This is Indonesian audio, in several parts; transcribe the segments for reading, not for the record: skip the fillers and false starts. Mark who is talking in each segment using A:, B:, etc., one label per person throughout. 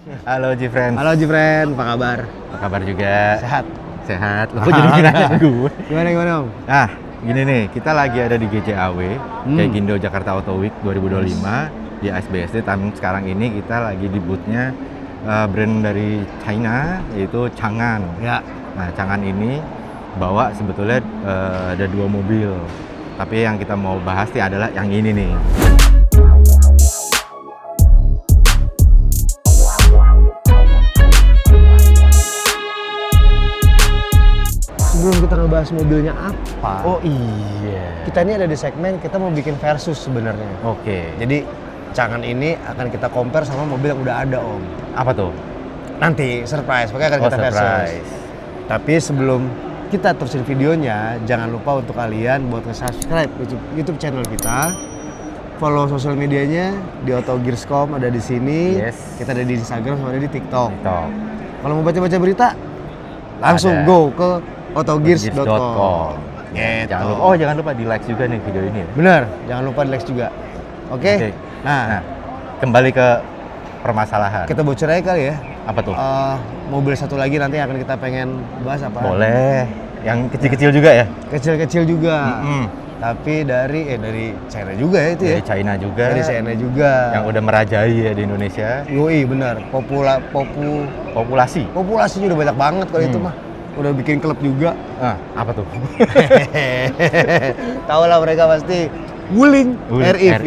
A: Halo Jifren.
B: Halo Jifren, apa kabar?
A: Apa kabar juga?
B: Sehat.
A: Sehat. Lo jadi nanya gue.
B: Gimana Om?
A: Nah, gini nih, kita lagi ada di GCAW, Gaikindo Jakarta Auto Week 2025 di ASBSD. Tapi sekarang ini kita lagi di booth-nya brand dari China, yaitu Changan.
B: Ya.
A: Nah, Changan ini bawa sebetulnya ada 2 mobil. Tapi yang kita mau bahas nih adalah yang ini nih.
B: Sebelum kita ngebahas mobilnya apa?
A: Oh iya.
B: Kita ini ada di segmen kita mau bikin versus sebenarnya.
A: Oke.
B: Jadi Changan ini akan kita compare sama mobil yang udah ada Om.
A: Apa tuh?
B: Nanti surprise, makanya akan kita versus.
A: Surprise.
B: Tapi sebelum kita terusin videonya, jangan lupa untuk kalian buat nge-subscribe YouTube channel kita. Follow sosial medianya di Autogears.com ada di sini.
A: Yes.
B: Kita ada di Instagram sama ada di TikTok.
A: TikTok.
B: Kalau mau baca-baca berita, langsung
A: Ada.
B: go ke autogears.com. Gitu.
A: Jangan lupa di like juga nih video ini.
B: Bener, jangan lupa di like juga. Oke?
A: Oke.
B: Nah,
A: Kembali ke permasalahan.
B: kita bocor aja kali ya.
A: Apa tuh?
B: Mobil satu lagi nanti akan kita pengen bahas apa?
A: Boleh. Yang kecil-kecil juga ya?
B: Kecil-kecil juga.
A: Mm-mm.
B: Tapi dari China juga ya itu ya.
A: Dari China juga.
B: Dari China juga.
A: Yang udah merajai ya di Indonesia.
B: Yoi, benar.
A: Populasi.
B: Populasinya udah banyak banget kalau itu mah. Udah bikin klub juga.
A: Apa tuh?
B: Tahu lah mereka pasti Wuling REV.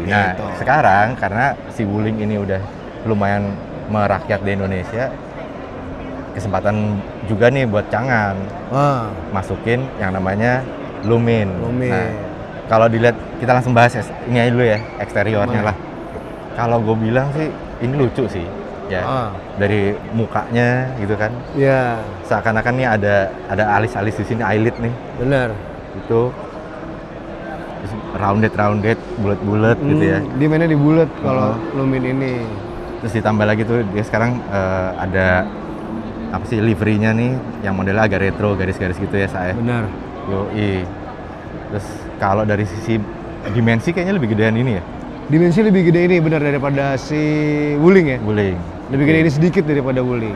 A: Nah,
B: Gitu.
A: sekarang karena si Wuling ini udah lumayan merakyat di Indonesia, kesempatan juga nih buat Changan masukin yang namanya Lumin. Nah, kalau dilihat kita langsung bahas ini aja dulu ya, eksteriornya lah. Kalau gue bilang sih ini lucu sih, ya. Dari mukanya gitu kan.
B: Iya.
A: Seakan-akan nih ada alis-alis di sini, eyelid nih.
B: Bener.
A: Itu rounded, bulat-bulat gitu ya.
B: Dia mainnya di bulat kalau Lumin ini.
A: Terus ditambah lagi tuh dia sekarang ada apa sih liverynya nih yang modelnya agak retro, garis-garis gitu ya saya.
B: Benar.
A: Yoi. Terus kalau dari sisi dimensi kayaknya lebih gedean ini ya.
B: Dimensi lebih gede ini benar daripada si Wuling ya.
A: Wuling.
B: Lebih gede ini sedikit daripada Wuling.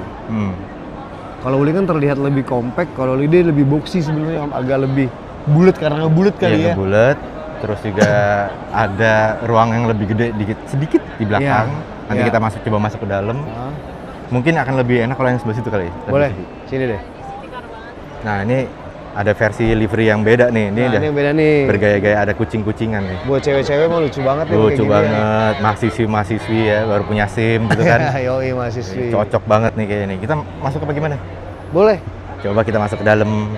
B: Kalau Wuling kan terlihat lebih compact, kalau dia lebih boxy sebenarnya, agak lebih bulat karena ngebulet kali ya.
A: Bulat. Terus juga ada ruang yang lebih gede sedikit di belakang. Nanti kita coba masuk ke dalam. Mungkin akan lebih enak kalau yang sebelah situ kali.
B: Boleh. Sini deh.
A: Nah, ini ada versi livery yang beda nih. Ini
B: yang beda nih.
A: Bergaya-gaya ada kucing-kucingan nih.
B: Buat cewek-cewek mah lucu banget nih.
A: Lucu banget. Mahasiswi ya, baru punya SIM gitu kan.
B: Yoi, mahasiswi.
A: Cocok banget nih kayaknya nih. Kita masuk apa gimana?
B: Boleh.
A: Coba kita masuk ke dalam.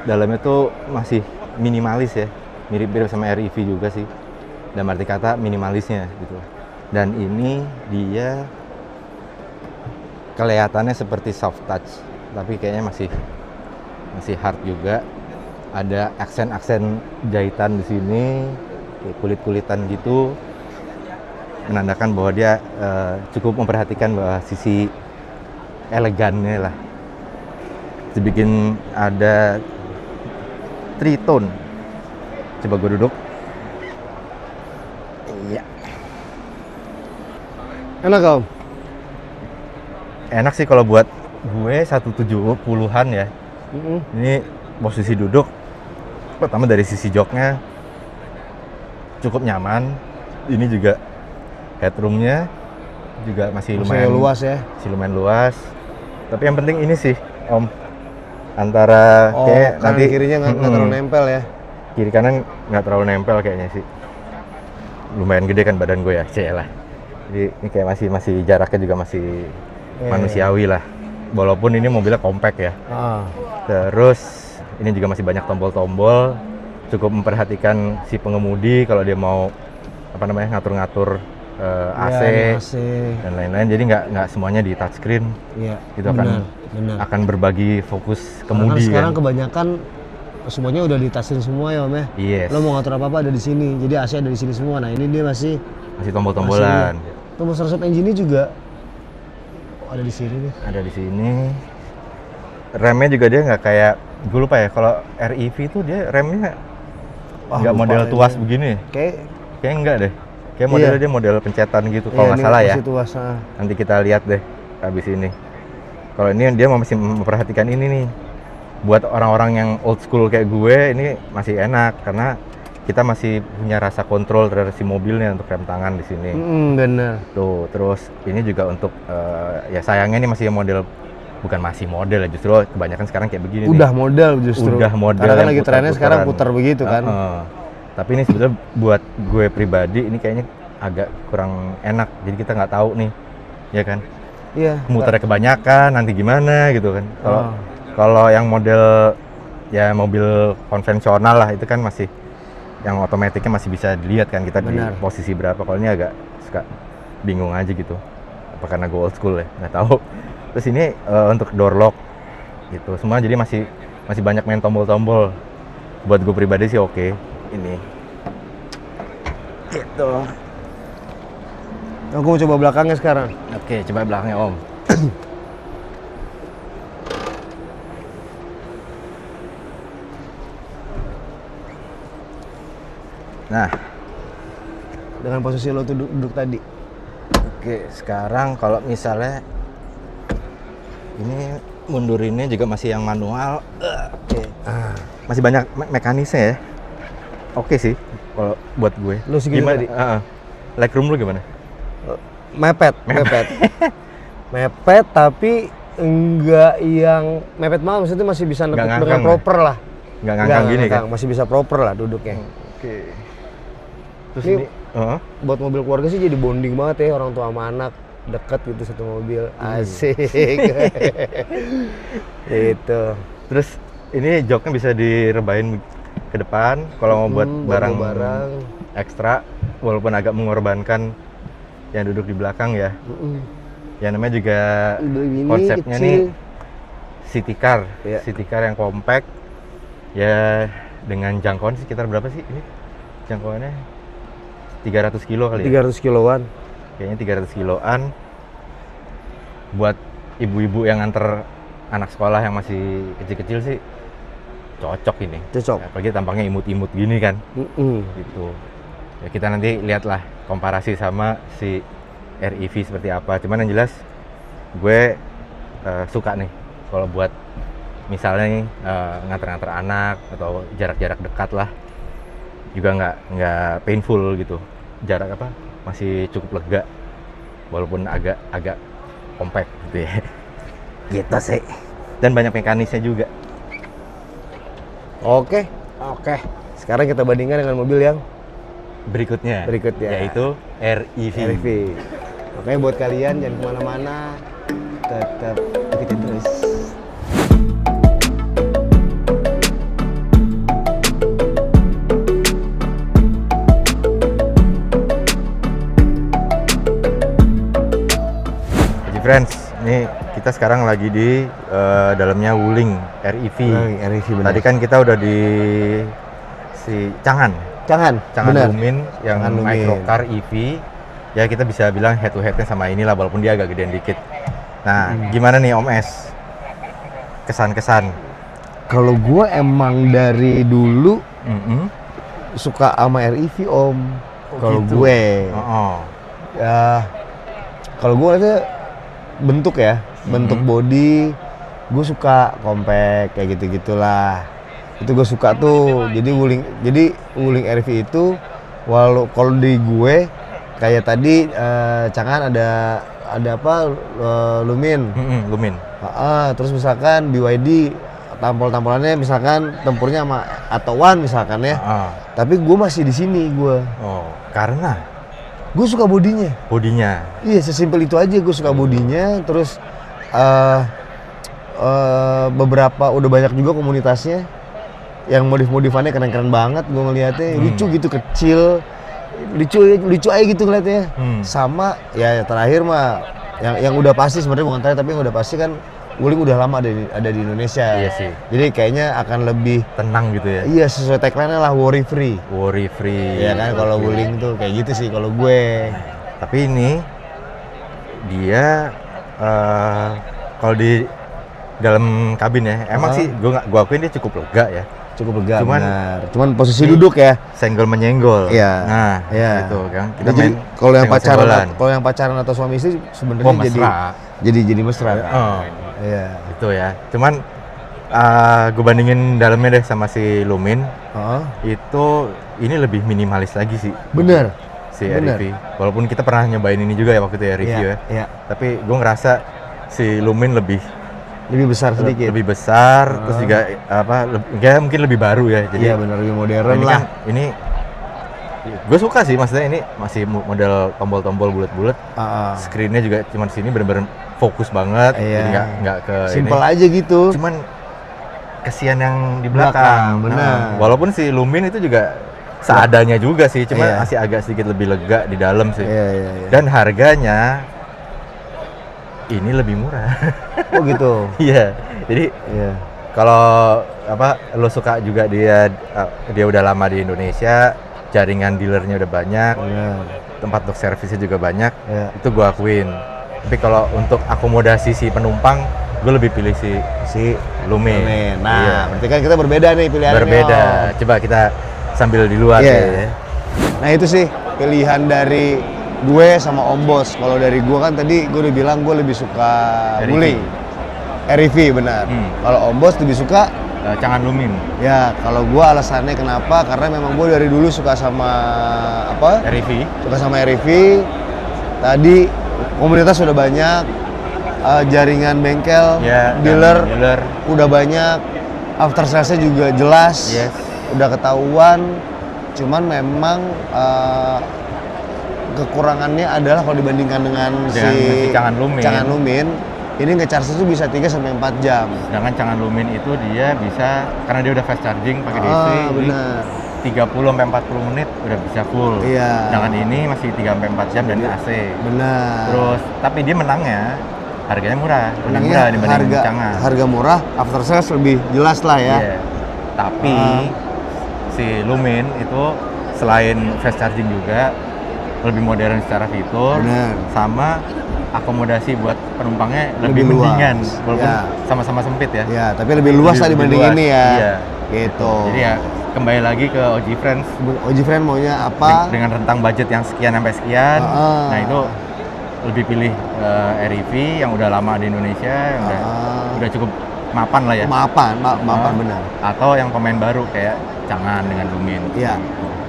A: Dalamnya tuh masih minimalis ya. Mirip-mirip sama REV juga sih. Dan arti kata minimalisnya gitu. Dan ini dia kelihatannya seperti soft touch, tapi kayaknya masih hard juga. Ada aksen-aksen jahitan di sini, kulit-kulitan gitu, menandakan bahwa dia cukup memperhatikan bahwa sisi elegannya lah. Dibikin ada tritone. Coba gue duduk. Iya.
B: Enak Om?
A: Enak sih kalau buat gue 170-an ya. Ini posisi duduk, pertama dari sisi joknya cukup nyaman. Ini juga headroomnya juga masih lumayan
B: luas ya.
A: Masih lumayan luas. Tapi yang penting ini sih Om, antara kayak
B: kanan
A: nanti
B: kirinya nggak terlalu nempel ya.
A: Kiri kanan nggak terlalu nempel kayaknya sih. Lumayan gede kan badan gue ya, lah. Jadi ini kayak masih jaraknya juga masih manusiawi lah. Walaupun ini mobilnya compact ya. Terus ini juga masih banyak tombol-tombol. Cukup memperhatikan si pengemudi kalau dia mau ngatur-ngatur AC dan lain-lain. Jadi nggak semuanya di touchscreen. Iya. Itu akan berbagi fokus kemudi.
B: Sekarang kebanyakan semuanya udah ditasin semua ya Om ya.
A: Yes.
B: Lo mau ngatur apa-apa ada di sini. Jadi AC ada di sini semua. Nah, ini dia masih
A: tombol-tombolan.
B: Tombol start engine juga ada di sini nih.
A: Ada di sini. Remnya juga dia nggak kayak, gue lupa ya, kalau REV itu dia remnya nggak model tuas begini.
B: Kayak
A: enggak deh. Kayak modelnya dia model pencetan gitu kalau nggak
B: ini
A: salah ya.
B: masih tuas,
A: Nanti kita lihat deh habis ini. Kalau ini dia masih memperhatikan ini nih. Buat orang-orang yang old school kayak gue ini masih enak karena kita masih punya rasa kontrol terhadap si mobilnya untuk rem tangan di sini.
B: Bener.
A: Tuh, terus ini juga untuk ya sayangnya ini masih model, bukan masih model ya, justru kebanyakan sekarang kayak begini
B: Udah
A: nih.
B: model justru.
A: Udah model
B: Karena kan
A: yang
B: lagi trennya sekarang putar
A: putar-putaran.
B: begitu kan.
A: Tapi ini sebetulnya buat gue pribadi ini kayaknya agak kurang enak. Jadi kita nggak tahu nih, ya kan?
B: Iya.
A: Muternya kebanyakan, nanti gimana gitu kan? Kalau yang model ya mobil konvensional lah itu kan masih yang otomatiknya masih bisa dilihat kan kita
B: Benar.
A: di posisi berapa. Kalau ini agak suka bingung aja gitu. Apa karena gue old school ya? Nggak tahu. Terus ini untuk door lock gitu. Semua jadi masih banyak main tombol-tombol. Buat gue pribadi sih oke. Ini. Gitu.
B: Aku mau coba belakangnya sekarang.
A: Oke, coba belakangnya Om. Nah,
B: Dengan posisi lo tuh duduk tadi.
A: oke, sekarang kalau misalnya ini mundurinnya juga masih yang manual. Oke. Masih banyak mekanisnya ya. Oke sih kalau buat gue.
B: Lu segitu
A: Gimana?
B: tadi?
A: Legroom lu gimana?
B: Mepet. Mepet tapi enggak yang mepet banget, maksudnya masih bisa nekuk
A: Nggak
B: dengan
A: ngangkang
B: proper lah.
A: Nggak ngangkang gini kan?
B: Masih bisa proper lah duduknya.
A: Oke. Terus
B: Ini-
A: ini,
B: Buat mobil keluarga sih jadi bonding banget ya, orang tua sama anak deket gitu satu mobil. Asik. Gitu.
A: terus ini joknya bisa direbahin ke depan kalau mau buat barang ekstra, walaupun agak mengorbankan yang duduk di belakang ya. Ya namanya juga
B: Ini
A: konsepnya
B: kecil.
A: nih city car,
B: Iya.
A: city car yang compact. Ya dengan jangkauan sekitar berapa sih ini? Jangkauannya 300 kilo kali ya?
B: 300 kiloan.
A: Kayaknya 300 kiloan. Buat ibu-ibu yang nganter anak sekolah yang masih kecil-kecil sih cocok ini.
B: Cocok.
A: Apalagi tampangnya imut-imut gini kan.
B: Mm-mm.
A: Gitu. Ya kita nanti lihatlah komparasi sama si REV seperti apa. Cuman yang jelas gue suka nih kalau buat misalnya nih nganter-nganter anak atau jarak-jarak dekat lah, juga nggak painful gitu. Jarak apa masih cukup lega walaupun agak compact gitu ya. Gitu sih. Dan banyak mekanisnya juga.
B: Oke. Sekarang kita bandingkan dengan mobil yang
A: Berikutnya yaitu REV.
B: RV. Makanya buat kalian jangan kemana-mana, tetap ikutin terus.
A: Jadi friends, ini kita sekarang lagi di dalamnya Wuling REV.
B: RV benar.
A: Tadi kan kita udah di si Changan
B: benar.
A: Lumin yang
B: Changan Lumin.
A: microcar EV. Ya kita bisa bilang head to headnya sama inilah walaupun dia agak gedean dikit. Nah, gimana nih Om S? Kesan-kesan.
B: Kalau gue emang dari dulu
A: Mm-mm.
B: suka sama REV Om. Kalau
A: gitu.
B: gue,
A: Oh.
B: ya kalau gue aja bentuk ya, bentuk body, gue suka compact kayak gitu-gitulah. Itu gue suka tuh. Jadi Wuling RV itu kalau di gue kayak tadi Changan ada apa Lumin.
A: Lumin.
B: Terus misalkan BYD tampol-tampolannya misalkan tempurnya sama Atowan misalkan ya. Tapi gue masih di sini gue.
A: Oh, karena
B: Gue suka bodinya.
A: bodinya.
B: Iya, sesimpel itu aja. Gue suka bodinya. Terus beberapa udah banyak juga komunitasnya yang modif-modifannya keren-keren banget. Gue ngeliatnya lucu gitu, kecil, lucu aja gitu ngeliatnya. Sama ya terakhir mah yang udah pasti sebenarnya bukan terakhir, tapi yang udah pasti kan Wuling udah lama ada di Indonesia.
A: Iya sih.
B: Jadi kayaknya akan lebih
A: Tenang gitu ya.
B: iya sesuai tagline-nya lah, worry free.
A: Worry free.
B: Iya kan, kalau
A: Oke.
B: Wuling tuh kayak gitu sih kalau gue.
A: Tapi ini dia kalau di dalam kabin ya, emang sih gua akuin dia cukup lega ya.
B: Cukup lega,
A: Cuman-
B: benar. Cuman posisi duduk ya.
A: Senggol menyenggol.
B: Iya.
A: Nah,
B: Iya.
A: gitu kan. Kita
B: Jadi
A: main
B: kalau yang
A: senggol-senggolan.
B: pacaran atau suami istri sebenarnya
A: Oh, mesra.
B: jadi mesra kan.
A: Oh,
B: Iya.
A: itu ya. Cuman gue bandingin dalamnya deh sama si Lumin,
B: Heeh.
A: itu ini lebih minimalis lagi sih.
B: Bener.
A: Si
B: Bener.
A: RV. Walaupun kita pernah nyobain ini juga ya waktu itu ya review
B: Iya,
A: ya.
B: iya.
A: Tapi gue ngerasa si Lumin lebih
B: Lebih besar sedikit.
A: lebih besar, terus juga ya mungkin lebih baru ya. Jadi
B: Iya benar, lebih modern
A: ini
B: lah.
A: kan ini gue suka sih, maksudnya ini masih model tombol-tombol bulat-bulat. Screennya juga cuma di sini bener-bener fokus banget,
B: Iya.
A: jadi nggak ke
B: Simpel
A: ini.
B: aja gitu.
A: Cuman kesian yang di
B: Belakang,
A: belakang.
B: benar.
A: Walaupun si Lumin itu juga seadanya juga sih, cuma
B: Iya.
A: masih agak sedikit lebih lega di dalam sih.
B: Iya, iya, iya.
A: Dan harganya ini lebih murah.
B: Oh gitu.
A: Iya. Jadi
B: Iya.
A: kalau lo suka juga dia udah lama di Indonesia, jaringan dealernya udah banyak,
B: Benar.
A: tempat untuk servisnya juga banyak,
B: Iya.
A: itu gue akuin. Tapi kalau untuk akomodasi si penumpang, gue lebih pilih si Lumin.
B: Nah,
A: Iya.
B: berarti kan kita berbeda nih pilihannya.
A: Berbeda.
B: Om.
A: Coba kita sambil di luar
B: Iya.
A: ya.
B: Nah itu sih pilihan dari gue sama Om Bos. Kalau dari gue kan tadi gue udah bilang gue lebih suka
A: REV.
B: guling. REV benar. Kalau Om Bos lebih suka
A: Jangan Lumin.
B: ya kalau gue alasannya kenapa karena memang gue dari dulu suka sama apa?
A: REV.
B: Suka sama REV. Tadi komunitas sudah banyak, jaringan bengkel,
A: Ya,
B: dealer
A: dealer.
B: udah banyak, after sales-nya juga jelas,
A: Yes.
B: udah ketahuan. Cuman memang kekurangannya adalah kalau dibandingkan dengan
A: si Cangan Lumin.
B: Cangan Lumin, ini nge-charge itu bisa 3 sampai 4 jam.
A: Sedangkan Cangan Lumin itu dia bisa, karena dia udah fast charging pakai DC, jadi
B: Benar.
A: 30 sampai 40 menit udah bisa full.
B: Iya.
A: Sedangkan ini masih 3 sampai 4 jam dan AC.
B: Benar.
A: Terus tapi dia menangnya harganya murah, lebih
B: Menangnya
A: murah dibanding
B: harga,
A: Cangan.
B: harga murah, after sales lebih jelas lah ya.
A: Iya. Tapi si Lumin itu selain fast charging juga lebih modern secara fitur,
B: Benar.
A: sama akomodasi buat penumpangnya
B: Lebih
A: lebih
B: luas.
A: mendingan, walaupun
B: Ya.
A: sama-sama sempit ya.
B: Ya, tapi lebih luas lah
A: Lebih
B: dibanding
A: luas,
B: ini ya.
A: Iya.
B: Gitu.
A: Jadi ya kembali lagi ke OG Friends
B: Oji Friend maunya apa?
A: dengan rentang budget yang sekian sampai sekian.
B: Ah.
A: Nah itu lebih pilih REV yang udah lama di Indonesia, yang udah cukup mapan lah ya.
B: Mapan
A: Ah.
B: benar.
A: Atau yang pemain baru kayak Cangan dengan Lumin.
B: Iya.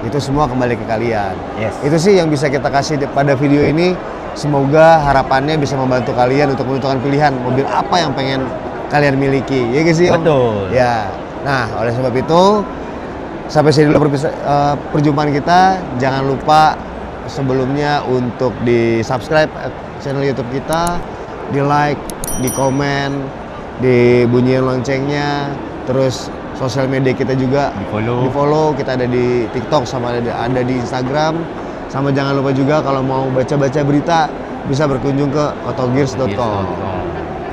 B: Itu semua kembali ke kalian.
A: Yes.
B: Itu sih yang bisa kita kasih pada video ini. Semoga harapannya bisa membantu kalian untuk menentukan pilihan mobil apa yang pengen kalian miliki. Ya guys sih, Om?
A: Betul.
B: Ya. Nah, oleh sebab itu sampai sini dulu perjumpaan kita. Jangan lupa sebelumnya untuk di-subscribe channel YouTube kita, di-like, di-komen, dibunyiin loncengnya, terus sosial media kita juga
A: Di-follow.
B: di-follow. Kita ada di TikTok sama ada di Instagram. Sama jangan lupa juga kalau mau baca-baca berita bisa berkunjung ke autogears.com.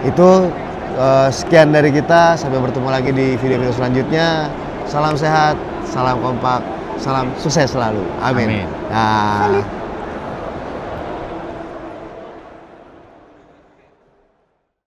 B: Itu sekian dari kita, sampai bertemu lagi di video-video selanjutnya. Salam sehat, salam kompak, salam sukses selalu. Amin.
A: Amin.
B: Nah.